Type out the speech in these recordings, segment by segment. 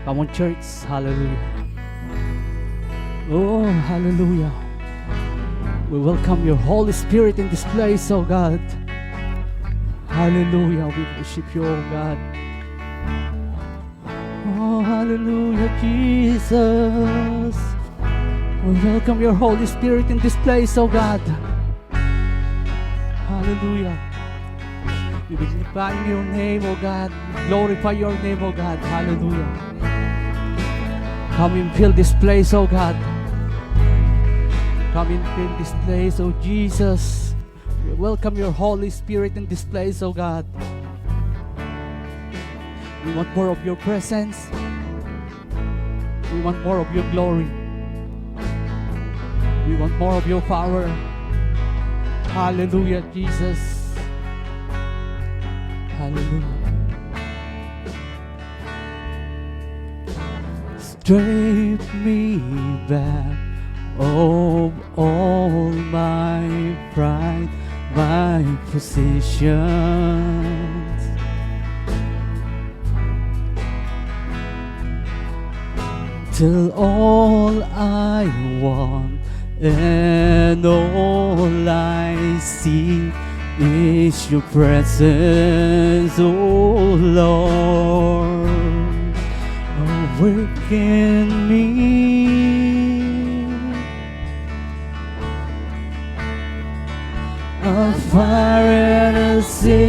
Come on, church. Hallelujah. Oh, hallelujah. We welcome your Holy Spirit in this place, oh God. Hallelujah. We worship you, oh God. Oh, hallelujah, Jesus. We welcome your Holy Spirit in this place, oh God. Hallelujah. We magnify your name, oh God. Glorify your name, oh God. Hallelujah. Come and fill this place, oh God. Come and fill this place, oh Jesus. We welcome your Holy Spirit in this place, oh God. We want more of your presence. We want more of your glory. We want more of your power. Hallelujah, Jesus. Hallelujah. Strip me back of all my pride, my possessions. Till all I want and all I see is your presence, oh Lord. Work in me. A fire and a zeal,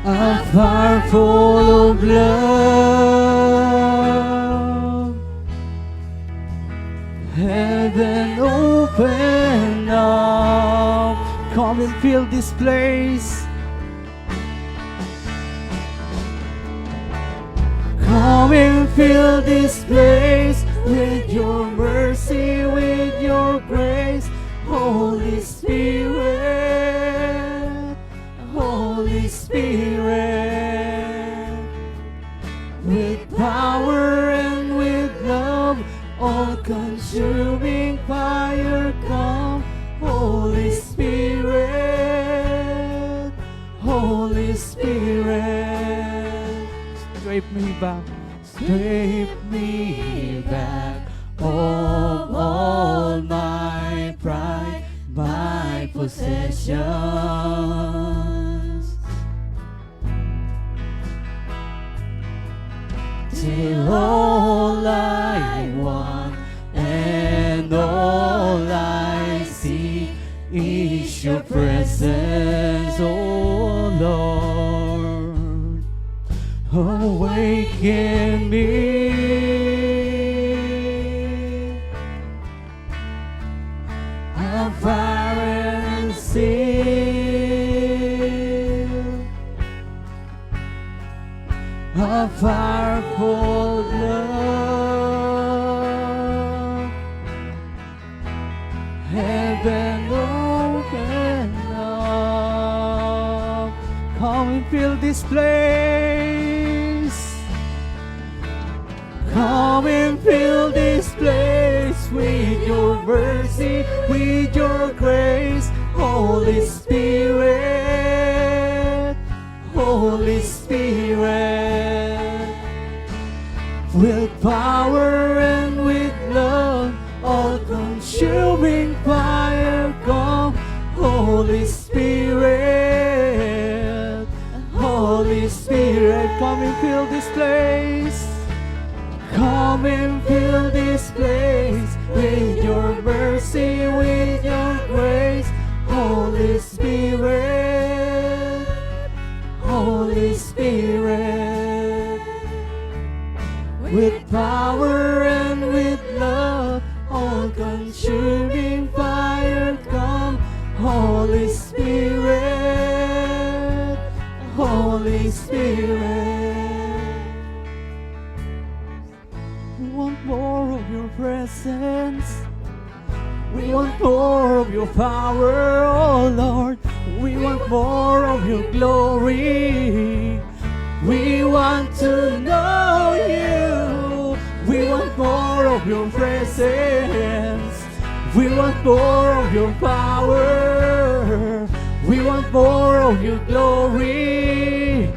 a fire full of love. Heaven open up. Come and fill this place. Come and fill this place with your mercy, with your grace, Holy Spirit, Holy Spirit, with power and with love, all-consuming fire come, Holy Spirit, Holy Spirit. Strip me back, strip me back of all my pride, my possessions. Till all I want and all I see is your presence, oh Lord. Awaken me. A fire and zeal, a fire full of love. Heaven open up. Come and fill this place. Come and fill this place with your mercy, with your grace, Holy Spirit, Holy Spirit, with power and with love, all-consuming fire come, Holy Spirit, Holy Spirit, come and fill this place. Come and fill this place with your mercy, with your grace, Holy Spirit, Holy Spirit, with power and with love, all-consuming fire come, Holy Spirit, Holy Spirit. We want more of your presence. We want more of your power, oh Lord. We want more of your glory. We want to know you. We want more of your presence. We want more of your power. We want more of your glory.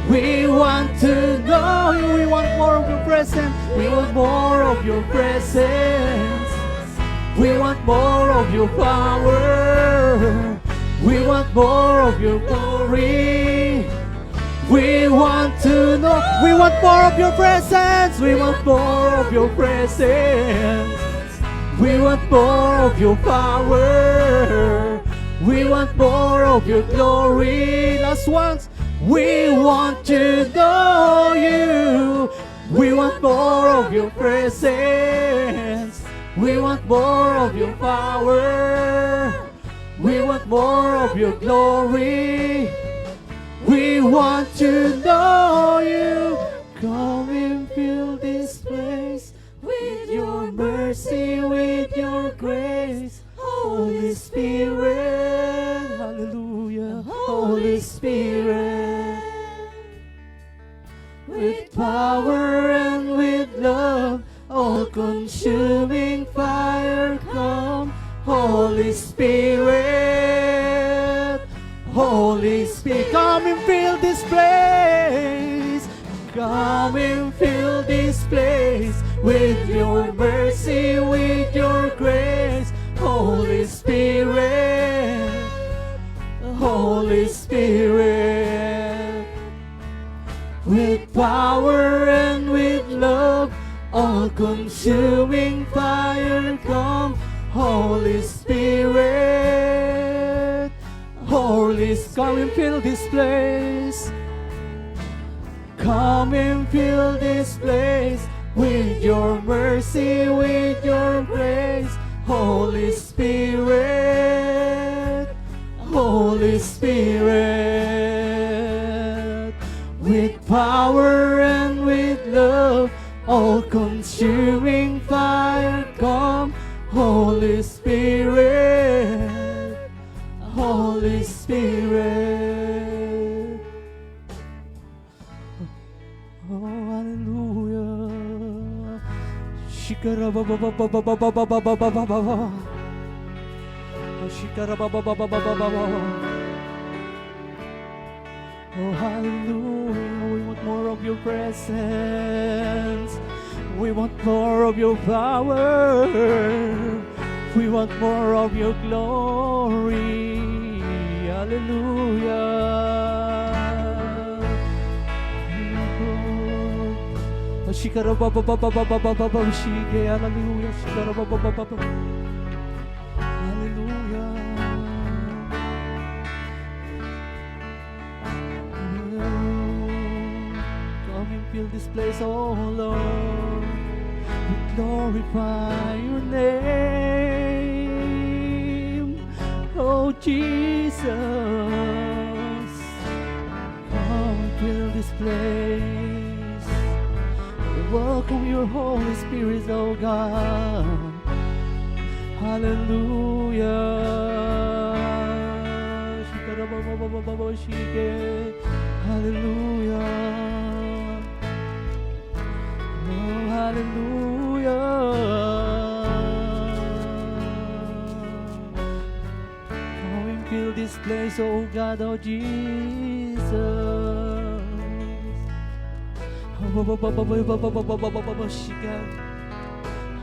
We want to know you. We want more of your presence. We want more of your presence. We want more of your power. We want more of your glory. We want to know. We want more of your presence. We want more of your presence. We want more of your power. We want more of your glory. Last ones. We want to know you. We want more of your presence. We want more of your power. We want more of your glory. We want to know you. Come and fill this place with your mercy, with your grace. Holy Spirit, hallelujah. Holy Spirit, with power and with love, all-consuming fire, come. Holy Spirit, Holy Spirit, come and fill this place. Come and fill this place with your mercy, with your grace. Holy Spirit, Holy Spirit, with power and with love, all-consuming fire, come. Holy Spirit, Holy Spirit, come and fill this place. Come and fill this place with your mercy, with your grace. Holy Spirit, Holy Spirit, with power and with love, all-consuming fire, come. Holy Spirit, Holy Spirit. Oh, hallelujah. Shikarabababababababababababa. Shikarabababababababa. Oh, hallelujah. We want more of your presence. We want more of your power. We want more of your glory. Hallelujah. Shikarababababababababa. Shige. Hallelujah. Shikarabababababa. Hallelujah. Come and fill this place, oh Lord. We glorify your name, oh Jesus. Come and fill this place. We welcome your Holy Spirit, oh God. Hallelujah. Hallelujah. Oh, hallelujah. Come and fill this place, oh God, oh Jesus.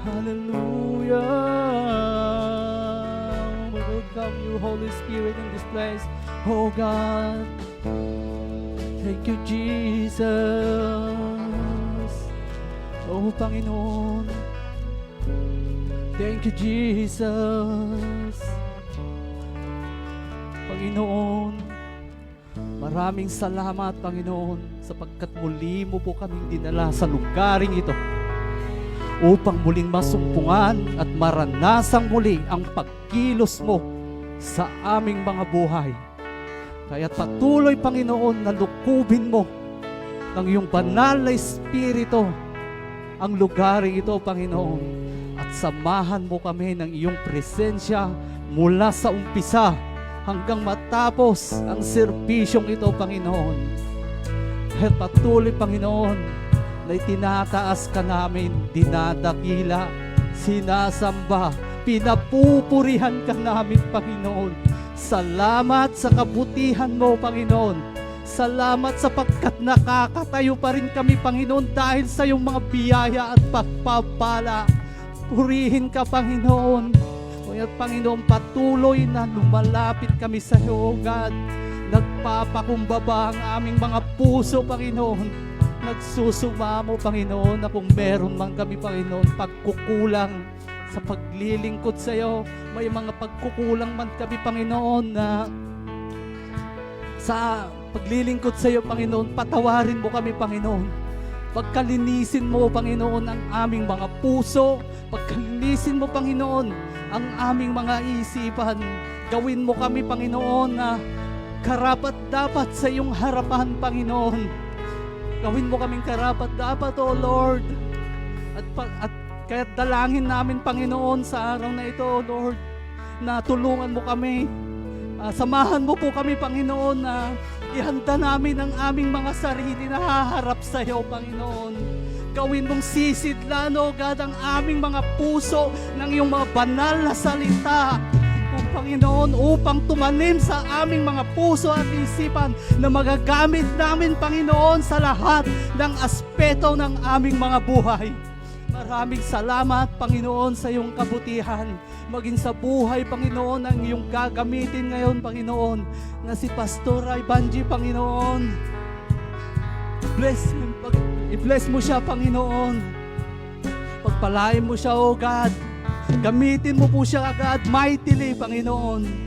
Hallelujah. We welcome your Holy Spirit in this place, oh God. Thank you, Jesus. Oh, Panginoon. Thank you, Jesus. Panginoon, maraming salamat, Panginoon, sapagkat muli mo po kaming dinala sa lugaring ito upang muling masumpungan at maranasang muli ang pagkilos mo sa aming mga buhay. Kaya patuloy, Panginoon, na lukubin mo ng iyong banal na Espiritu ang lugaring ito, Panginoon, at samahan mo kami ng iyong presensya mula sa umpisa hanggang matapos ang serbisyong ito, Panginoon. Kaya patuloy, Panginoon, na itinataas ka namin, dinadakila, sinasamba, pinapupurihan ka namin, Panginoon, Salamat sa kabutihan mo, Panginoon. Salamat sapagkat nakakatayo pa rin kami, Panginoon, dahil sa iyong mga biyaya at pagpapala. Purihin ka, Panginoon. Kaya, Panginoon, patuloy na lumalapit kami sa iyo, O God. Nagpapakumbaba ang aming mga puso, Panginoon. Nagsusumamo, Panginoon, na kung meron man kami, Panginoon, pagkukulang sa paglilingkod sa iyo, may mga pagkukulang man kami, Panginoon, na sa paglilingkod sa iyo, Panginoon, patawarin mo kami, Pagkalinisin mo, Panginoon, ang aming mga puso. Pagkalinisin mo, Panginoon, ang aming mga isipan. Gawin mo kami, Panginoon, na karapat-dapat sa iyong harapan, Panginoon. Gawin mo kaming karapat-dapat, O Lord. At kaya dalangin namin, Panginoon, sa araw na ito, O Lord, na tulungan mo kami. Samahan mo po kami, Panginoon, na ihanda namin ang aming mga sarili na haharap sa iyo, Panginoon. Gawin mong sisidlan, O God, ang aming mga puso ng iyong mga banal na salita, O Panginoon, upang tumanim sa aming mga puso at isipan na magagamit namin, Panginoon, sa lahat ng aspeto ng aming mga buhay. Maraming salamat, Panginoon, sa iyong kabutihan. Maging sa buhay, Panginoon, ang iyong gagamitin ngayon, Panginoon, na si Pastor Ivanji, Panginoon. Bless him. I-bless mo siya, Panginoon. Pagpalain mo siya, O God. Gamitin mo po siya, God, mightily, Panginoon.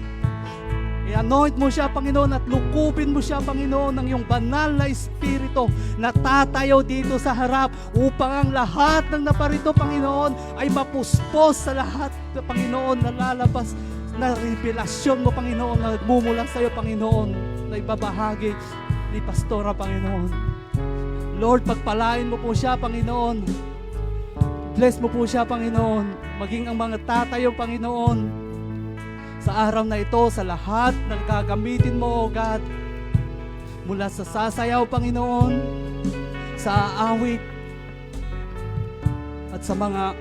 I-anoint mo siya, Panginoon, at lukubin mo siya, Panginoon, ng iyong banal na espiritu na tatayo dito sa harap upang ang lahat ng naparito, Panginoon, ay mapuspos sa lahat, Panginoon, na lalabas na revelasyon mo, Panginoon, na nagmumula sa iyo, Panginoon, na ibabahagi ni Pastora, Panginoon. Lord, pagpalain mo po siya, Panginoon. Bless mo po siya, Panginoon. Maging ang mga tatayo, Panginoon, sa araw na ito, sa lahat ng gagamitin mo, O God. Mula sa sasayaw, Panginoon, sa awit, at sa mga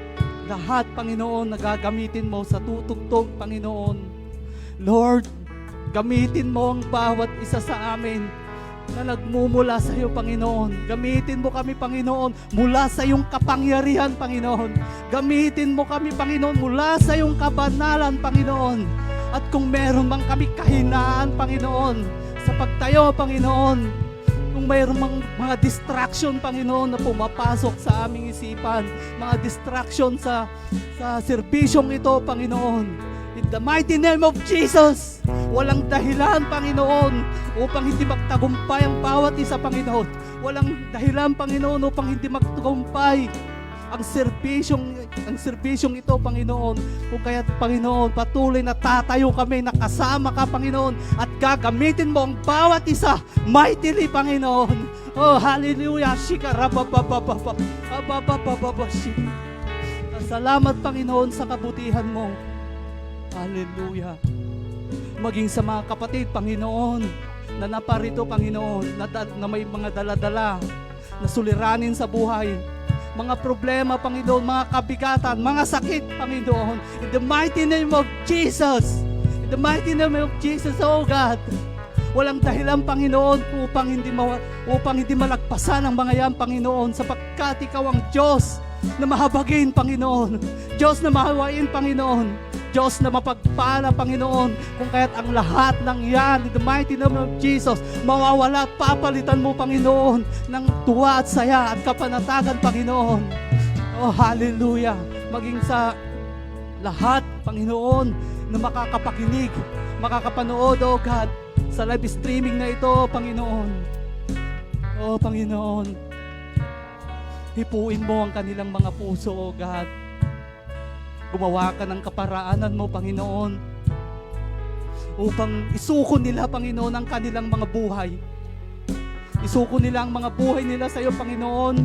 lahat, Panginoon, na gagamitin mo sa tutugtog, Panginoon. Lord, gamitin mo ang bawat isa sa amin na nagmumula sa iyo, Panginoon. Gamitin mo kami, Panginoon, mula sa iyong kapangyarihan, Panginoon. Gamitin mo kami, Panginoon, mula sa iyong kabanalan, Panginoon. At kung meron mang kami kahinaan, Panginoon, sa pagtayo, Panginoon, kung mayroon mang mga distraction, Panginoon, na pumapasok sa aming isipan, mga distraction sa serbisyong ito, Panginoon, in the mighty name of Jesus, walang dahilan, Panginoon, upang hindi magtagumpay ang bawat isa, Panginoon. Walang dahilan, Panginoon, upang hindi magtagumpay ang serbisyong ito, Panginoon. Kung kaya, Panginoon, patuloy na tatayo kami, nakasama ka, Panginoon, at gagamitin mo ang bawat isa mightily, Panginoon. Oh, hallelujah. Salamat, Panginoon, sa kabutihan mo. Hallelujah. Maging sa mga kapatid, Panginoon, na naparito, Panginoon, na may mga daladala na suliranin sa buhay, mga problema, Panginoon, mga kabigatan, mga sakit, Panginoon, in the mighty name of Jesus, in the mighty name of Jesus, oh God, walang dahilan, Panginoon, upang hindi malagpasan ang mga yan, Panginoon, sapagkat ikaw ang Diyos na mahabagin, Panginoon, Diyos na mahawain, Panginoon, Diyos na mapagpala, Panginoon, kung kaya't ang lahat ng yan, in the mighty name of Jesus, mawawala at papalitan mo, Panginoon, ng tuwa at saya at kapanatagan, Panginoon. Oh, hallelujah. Maging sa lahat, Panginoon, na makakapakinig, makakapanood, oh God, sa live streaming na ito, Panginoon. Oh, Panginoon, hipuin mo ang kanilang mga puso, oh God. Gumawa ka ng kaparaanan mo, Panginoon, upang isuko nila, Panginoon, ang kanilang mga buhay. Isuko nila ang mga buhay nila sa iyo, Panginoon,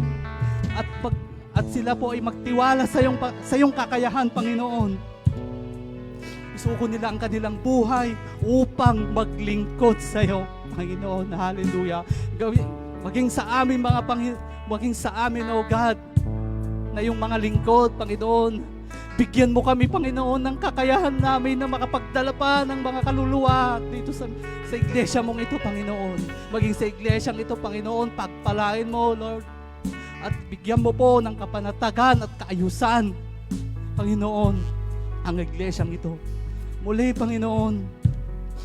at sila po ay magtiwala sa iyong kakayahan, Panginoon. Isuko nila ang kanilang buhay upang maglingkod sa iyo, Panginoon. Hallelujah. Maging sa amin, maging sa amin, oh God, na yung mga lingkod, Panginoon, Bigyan mo kami, Panginoon, ng kakayahan namin na makapagdala pa ng mga kaluluwa dito sa iglesia mong ito, Panginoon. Maging sa iglesyang ito, Panginoon, pagpalain mo, Lord. At bigyan mo po ng kapanatagan at kaayusan, Panginoon, ang iglesyang ito. Muli, Panginoon,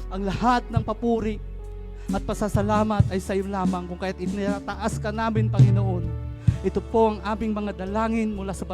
ang lahat ng papuri at pasasalamat ay sa iyo lamang, kung kaya't inataas ka namin, Panginoon. Ito po ang aming mga dalangin mula sa